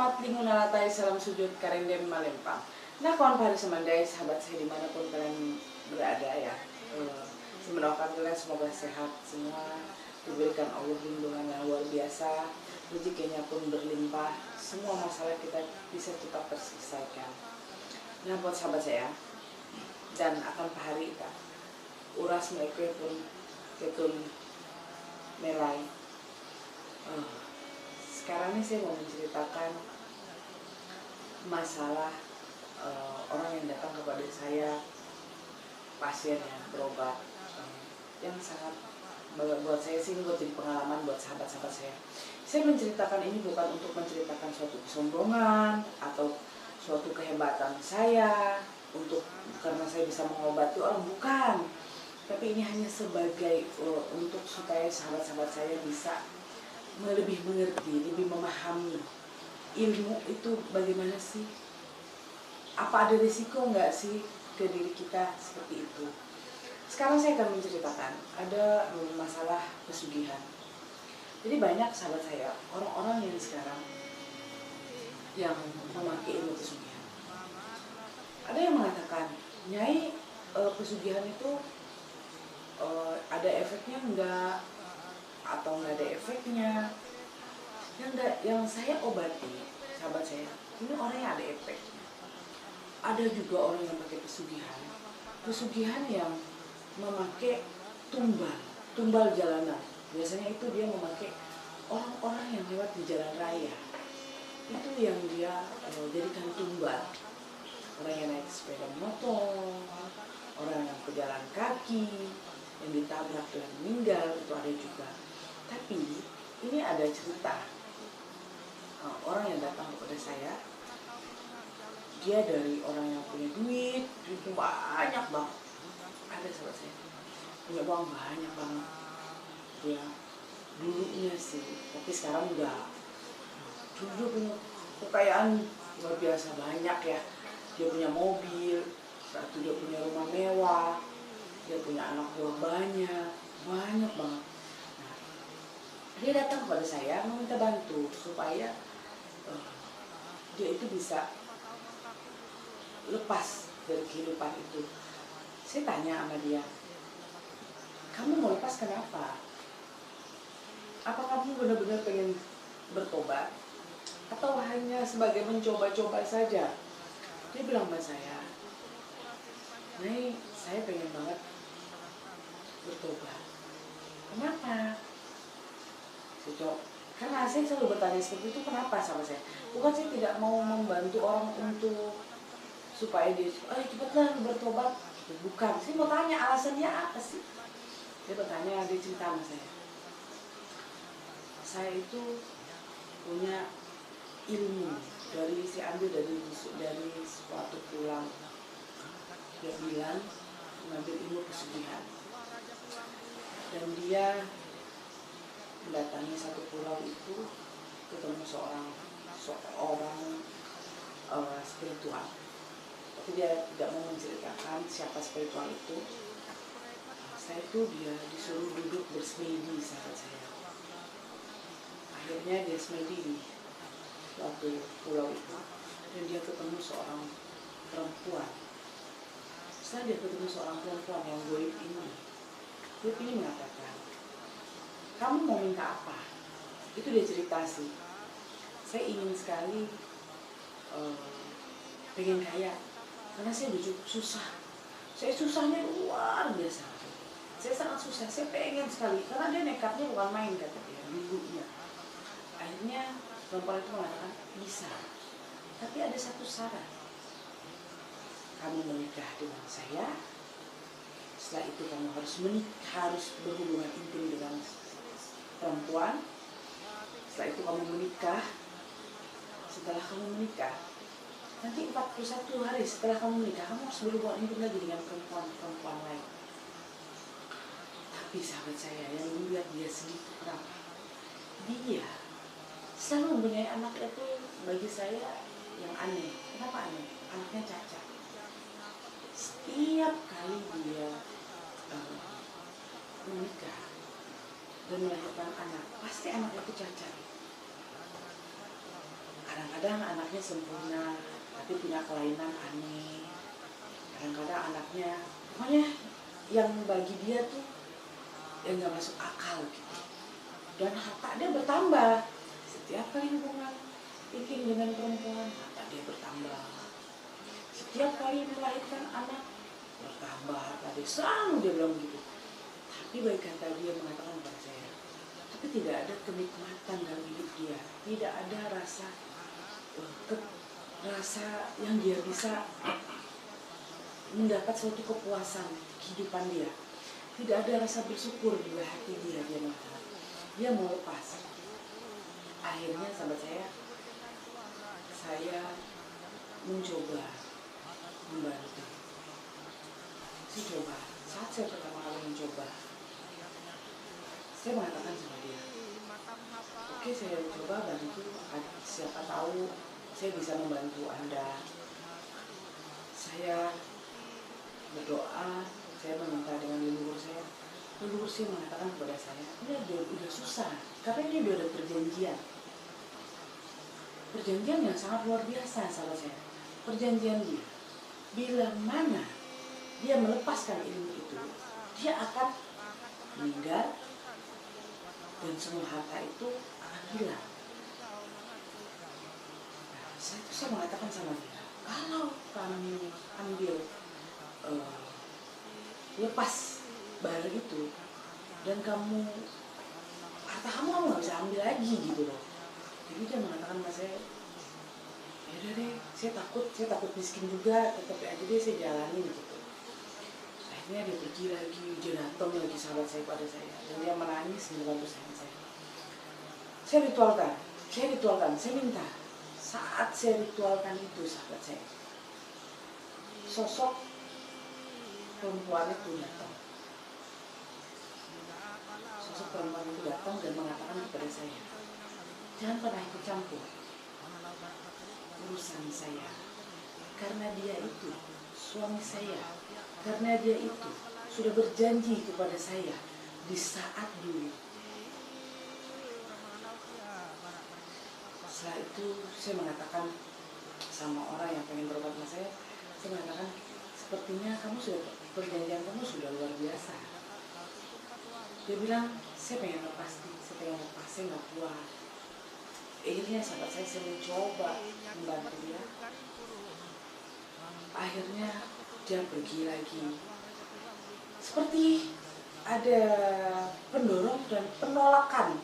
selamat lingun alatai, salam sujud karendem malempang. Nah kawan pahari semandai, sahabat saya dimanapun kalian berada ya, saya mendoakan kalian semoga sehat semua, diberikan Allah lindungan yang luar biasa, rezekinya pun berlimpah, semua masalah kita bisa cepat terselesaikan. Nah buat sahabat saya dan akan pahari kita uras mereka pun ketun melai. Sekarang ini saya mau menceritakan masalah orang yang datang kepada saya, pasien yang berobat, yang sangat buat saya sih, buat jadi pengalaman buat sahabat-sahabat saya. Saya menceritakan ini bukan untuk menceritakan suatu kesombongan atau suatu kehebatan saya karena saya bisa mengobati orang, bukan. Tapi ini hanya sebagai untuk supaya sahabat-sahabat saya bisa lebih mengerti, lebih memahami ilmu itu bagaimana sih, apa ada risiko nggak sih ke diri kita seperti itu. Sekarang saya akan menceritakan ada masalah pesugihan. Jadi banyak sahabat saya, orang-orang yang sekarang yang memakai ilmu pesugihan. Ada yang mengatakan, Nyai, pesugihan itu ada efeknya enggak, atau nggak ada efeknya. Yang saya obati, sahabat saya, ini orang yang ada efeknya. Ada juga orang yang pakai pesugihan yang memakai tumbal jalanan. Biasanya itu dia memakai orang-orang yang lewat di jalan raya. Itu yang dia jadikan tumbal. Orang yang naik sepeda motor, orang yang pejalan kaki, yang ditabrak dan meninggal, itu ada juga. Tapi ini ada cerita orang yang datang kepada saya, dia dari orang yang punya duit banyak banget. Ada sahabat saya punya uang banyak banget, dia dulunya sih, tapi sekarang udah dia punya kekayaan luar biasa banyak ya. Dia punya mobil, satu dia punya rumah mewah, dia punya anak buah banyak banget. Nah, dia datang kepada saya meminta bantu supaya dia itu bisa lepas dari kehidupan itu. Saya tanya sama dia, kamu mau lepas kenapa? Apa kamu benar-benar pengen bertobat? Atau hanya sebagai mencoba-coba saja? Dia bilang sama saya, Nyai, saya pengen banget bertobat. Kenapa? Karena saya selalu bertanya seperti itu, kenapa sama saya? Bukan saya tidak mau membantu orang untuk supaya dia, cepatlah bertobat. Bukan, saya mau tanya alasannya apa sih? Dia bertanya, dia cerita sama saya. Saya itu punya ilmu saya ambil dari suatu pulau. Dia bilang mengambil ilmu pesugihan. Dan dia mendatangi satu pulau itu, ketemu seorang spiritual. Tapi dia tidak mau menceritakan siapa spiritual itu. Saya itu dia disuruh duduk bersemedi sahabat saya. Akhirnya dia semedi di suatu pulau itu, dan dia ketemu seorang perempuan. Setelah dia ketemu seorang perempuan yang goib ini mengatakan, kamu mau minta apa? Itu dia cerita sih. Saya ingin sekali pengen kaya, karena saya udah cukup susah. Saya susahnya luar biasa. Saya sangat susah, saya pengen sekali. Karena dia nekatnya bukan main, kata dia, dulunya. Akhirnya perempuan itu mengatakan, bisa. Tapi ada satu syarat. Kamu menikah dengan saya, setelah itu kamu harus berhubungan intim dengan perempuan. Setelah itu kamu menikah. Setelah kamu menikah, nanti 41 hari setelah kamu menikah, kamu harus berhubungan intim lagi dengan perempuan lain. Tapi sahabat saya yang melihat dia sedikit, kenapa? Dia selalu mempunyai anak itu bagi saya yang aneh. Kenapa aneh? Anaknya cacat. Setiap kali dia menikah dan melahirkan anak, pasti anak itu cacat. Kadang-kadang kadang anaknya sempurna tapi punya kelainan aneh. Kadang-kadang anaknya pokoknya yang bagi dia tuh yang nggak masuk akal gitu. Dan harta dia bertambah setiap kali hubungan intim dengan perempuan, harta dia bertambah. Setiap kali melahirkan anak bertambah harta dia, selalu dia bilang begitu. Tapi baik kata dia mengatakan kepada saya, tapi tidak ada kenikmatan dalam hidup dia, tidak ada rasa yang dia bisa mendapat suatu kepuasan kehidupan dia. Tidak ada rasa bersyukur di hati dia mengatakan. Dia mau lepas. Akhirnya sahabat saya mencoba membantu. Saya coba. Saat saya pertama kali mencoba, saya mengatakan sama dia, oke, saya coba bantu, siapa tahu saya bisa membantu Anda. Saya berdoa, saya meminta dengan leluhur saya. Leluhur saya mengatakan kepada saya, ini udah susah, karena dia udah ada perjanjian. Perjanjian yang sangat luar biasa sahabat saya. Perjanjian dia, bila mana dia melepaskan ilmu itu, dia akan meninggal dan semua harta itu akan hilang. Nah, saya mengatakan sama dia, kalau kamu ambil lepas barang itu dan harta kamu nggak bisa ambil lagi gitu loh. Jadi dia mengatakan sama saya, ya udah deh, saya takut miskin juga, tetapi aja deh saya jalanin gitu. Akhirnya dia pergi lagi, dia datang lagi sahabat saya pada saya, dan dia menangis membantu saya. Saya ritualkan, saya minta. Saat saya ritualkan itu sahabat saya, sosok perempuan itu datang. Sosok perempuan itu datang dan mengatakan kepada saya, jangan pernah ikut campur urusan saya, karena dia itu suami saya, karena dia itu sudah berjanji kepada saya di saat dulu. Setelah itu saya mengatakan sama orang yang pengen berobat sama saya mengatakan, sepertinya perjanjian kamu sudah luar biasa. Dia bilang, saya pengen lepas, saya nggak kuat. Akhirnya sahabat saya mencoba membantu dia. Akhirnya dia pergi lagi. Seperti ada pendorong dan penolakan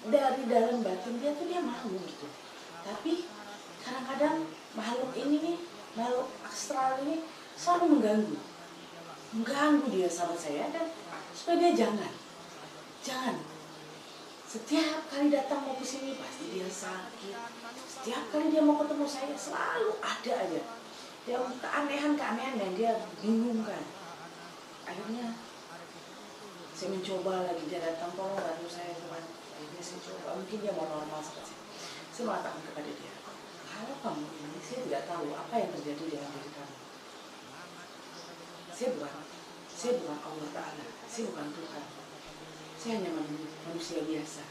dari dalam batin dia tuh, dia malu gitu. Tapi kadang-kadang makhluk astral ini selalu mengganggu dia sahabat saya, dan supaya dia jangan. Setiap kali datang mau ke sini pasti dia sakit. Setiap kali dia mau ketemu saya selalu ada aja yang keanehan yang dia bingungkan. Akhirnya saya mencoba lagi, dia datang, tolong bantu saya Tuhan. Akhirnya saya coba, mungkin dia mau normal seperti saya mengatakan kepada dia, kalau kamu ini, saya tidak tahu apa yang terjadi dengan diri kamu. Saya bukan Allah Ta'ala, saya bukan Tuhan. Saya hanya manusia biasa.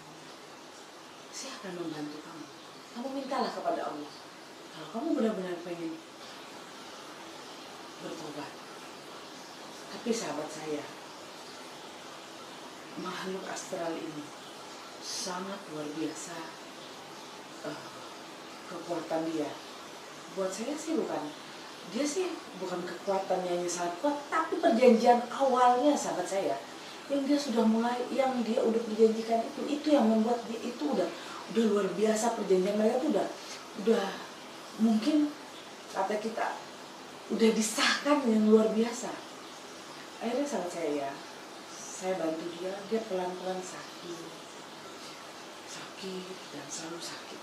Saya akan membantu kamu. Kamu mintalah kepada Allah. Kalau kamu benar-benar pengen bertobat. Tapi sahabat saya, makhluk astral ini sangat luar biasa kekuatan dia. Buat saya sih bukan kekuatannya yang sangat kuat, tapi perjanjian awalnya sahabat saya yang dia udah perjanjikan itu yang membuat dia itu udah luar biasa. Perjanjian mereka itu udah mungkin kata kita udah disahkan yang luar biasa. Akhirnya sahabat saya bantu dia pelan-pelan sakit dan selalu sakit.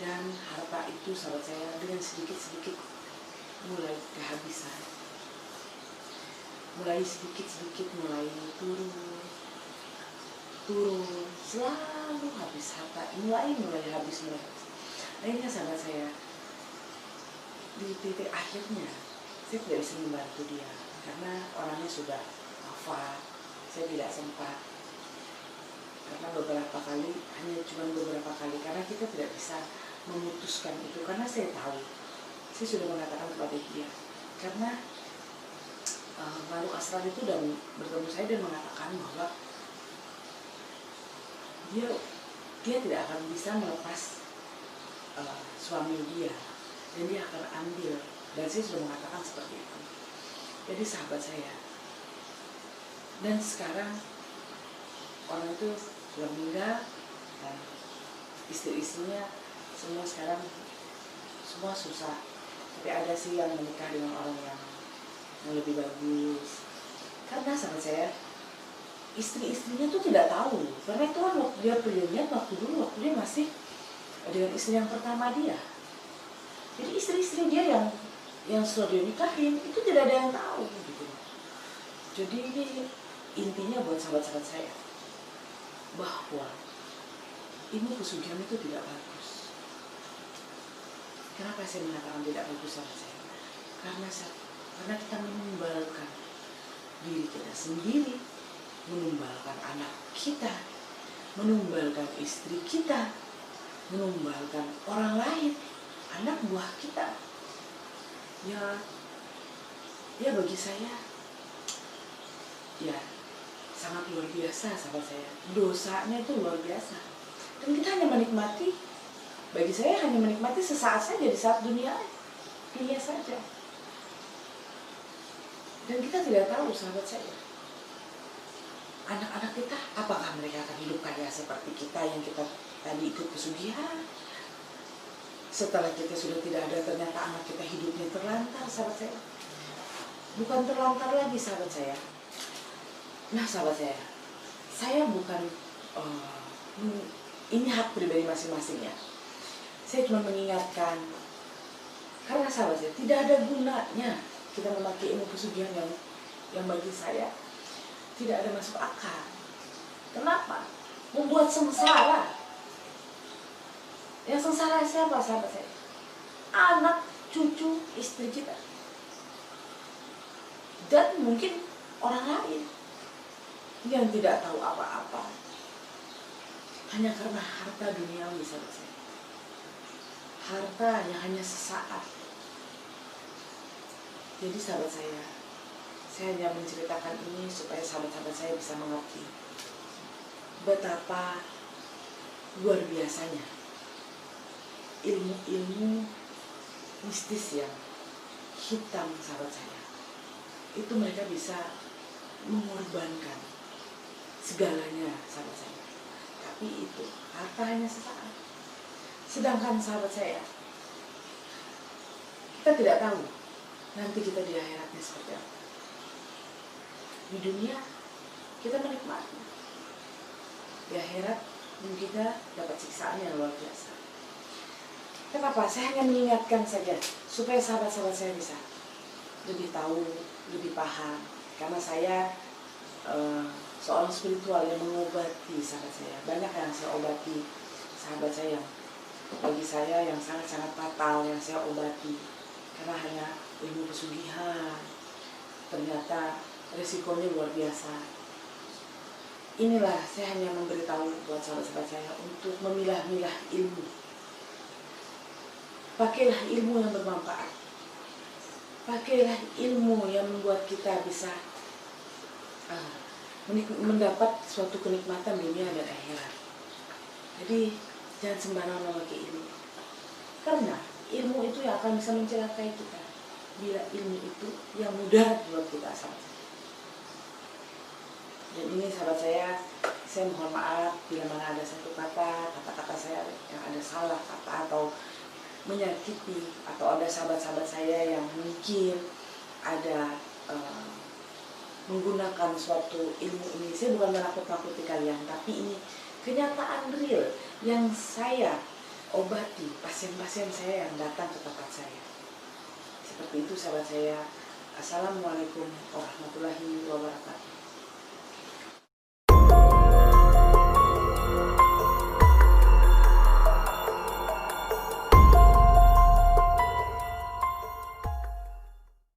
Dan harta itu sahabat saya dengan sedikit-sedikit mulai kehabisan. Mulai sedikit-sedikit mulai turun, selalu habis harta, mulai habis. Akhirnya sahabat saya, di titik akhirnya saya tidak bisa membantu dia karena orangnya sudah wafat. Saya tidak sempat karena hanya cuma beberapa kali, karena kita bisa memutuskan itu, karena saya tahu, saya sudah mengatakan kepada dia, karena makhluk astral itu dan bertemu saya dan mengatakan bahwa dia tidak akan bisa melepas suami dia, dan dia akan ambil, dan saya sudah mengatakan seperti itu. Jadi sahabat saya, dan sekarang orang itu sudah meninggal dan istri-istrinya semua sekarang semua susah, tapi ada sih yang menikah dengan orang yang lebih bagus. Karena sahabat saya, istri-istrinya tuh tidak tahu, karena itu kan waktu dia perjanjian, waktu dia masih dengan istri yang pertama dia. Jadi istri-istri dia yang sudah dia nikahin itu tidak ada yang tahu gitu. Jadi ini intinya buat sahabat-sahabat saya, bahwa ilmu pesugihan itu tidak bagus. Kenapa saya mengatakan tidak bagus sahabat saya? Karena kita menumbalkan diri kita sendiri, menumbalkan anak kita, menumbalkan istri kita, menumbalkan orang lain, anak buah kita. Ya bagi saya, ya sangat luar biasa sahabat saya. Dosanya itu luar biasa. Dan kita hanya menikmati, bagi saya hanya menikmati sesaat saja di saat dunia saja. Dan kita tidak tahu sahabat saya, anak-anak kita apakah mereka akan hidup kaya seperti kita yang kita tadi ikut pesugihan. Setelah kita sudah tidak ada, ternyata anak kita hidupnya terlantar sahabat saya. Bukan terlantar lagi sahabat saya. Nah sahabat saya bukan ini hak pribadi masing-masingnya. Saya cuma mengingatkan, karena sahabat saya, tidak ada gunanya kita memakai ilmu pesugihan yang bagi saya tidak ada masuk akal. Kenapa? Membuat sengsara. Yang sengsara siapa sahabat saya? Anak, cucu, istri kita. Dan mungkin orang lain yang tidak tahu apa-apa, hanya karena harta duniawi sahabat saya. Harta yang hanya sesaat. Jadi sahabat saya hanya menceritakan ini supaya sahabat-sahabat saya bisa mengerti betapa luar biasanya ilmu-ilmu mistis yang hitam sahabat saya. Itu mereka bisa mengorbankan segalanya sahabat saya. Tapi itu harta hanya sesaat. Sedangkan sahabat saya, kita tidak tahu nanti kita di akhiratnya seperti apa. Di dunia kita menikmati, di akhirat dan kita dapat siksaan yang luar biasa. Kenapa? Saya hanya mengingatkan saja supaya sahabat-sahabat saya bisa lebih tahu, lebih paham. Karena saya seorang spiritual yang mengobati sahabat saya. Banyak yang saya obati sahabat saya yang bagi saya yang sangat-sangat fatal yang saya obati. Karena hanya ilmu pesugihan, ternyata resikonya luar biasa. Inilah saya hanya memberitahu buat sahabat-sahabat saya untuk memilah-milah ilmu. Pakailah ilmu yang bermanfaat. Pakailah ilmu yang membuat kita bisa mendapat suatu kenikmatan dunia dan akhirat. Jadi jangan sembarangan memakai ilmu. Karena ilmu itu yang akan bisa mencelakai kita. Bila ilmu itu yang mudarat buat kita sahabat. Dan ini sahabat saya mohon maaf bila mana ada satu kata-kata saya yang ada salah kata atau menyakiti, atau ada sahabat-sahabat saya yang mungkin ada menggunakan suatu ilmu ini. Saya bukan menakut-nakuti kalian, tapi ini kenyataan real yang saya obati pasien-pasien saya yang datang ke tempat saya. Seperti itu sahabat saya. Assalamualaikum warahmatullahi wabarakatuh.